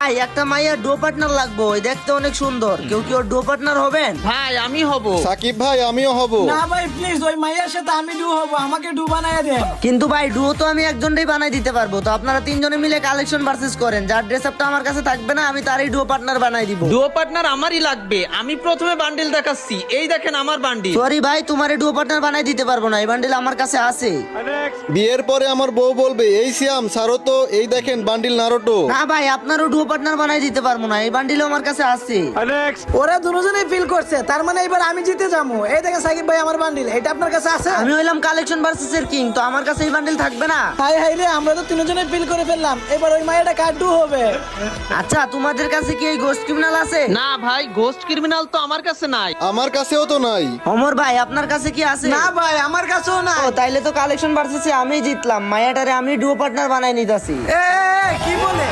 ভাই একটা মাইয়া ডো পার্টনার লাগবে, ওই দেখতে অনেক সুন্দর। কেউ কি ওর ডো পার্টনার হবেন? ভাই আমি হব। সাকিব ভাই আমিও হব। না ভাই প্লিজ, ওই মাইয়ার সাথে আমি ডু হবো, আমাকে ডু বানায় দেন। কিন্তু ভাই ডুও তো আমি একজনটাই বানাই দিতে পারবো। তো আপনারা তিনজনে মিলে কালেকশন ভার্সেস করেন, যার ড্রেস আপটা আমার কাছে থাকবে না আমি তারই ডুও পার্টনার বানাই দিব। ডুও পার্টনার আমারই লাগবে। আমি প্রথমে বান্ডিল দেখাচ্ছি, এই দেখেন আমার বান্ডিল। সরি ভাই, তোমারে ডুও পার্টনার বানাই দিতে পারবো না, এই বান্ডিল আমার কাছে আছে। বিয়ের পরে আমার বউ বলবে এই সিয়াম সারো তো, এই দেখেন বান্ডিল নারোটো। না ভাই, আপনারও ডুও পার্টনার বানাই দিতে পারবো না, এই বান্ডিলও আমার কাছে আছে। ওরা দুজনেই ফিল করছে, তার মানে এবার আমি জিতে যাবো। এই দেখেন সাকিব ভাই আমার বান্ডিল, এটা আপনার কাছে আছে? আমি হইলাম কালেকশন ভার্সেস এর কিং, তো আমার কাছে এই বান্ডিল থাকবে না। হাই হাই রে, আমরা তো তিনজনেই ফিল করে ফেললাম। এবার ওই মাইয়াটা কার ডু হবে? আচ্ছা, তোমাদের কাছে কি এই গোস্ট ক্রিমিনাল আছে? না ভাই, ঘোস্ট ক্রিমিনাল তো আমার কাছে নাই। আমার কাছেও তো নাই। অমর ভাই আপনার কাছে কি আছে? না ভাই, আমার কাছেও না। ও তাইলে তো কালেকশন ভার্সেসে আমি জিতলাম। মায়াটারে আমি ডুও পার্টনার বানাই নিতাছি। কি বলে?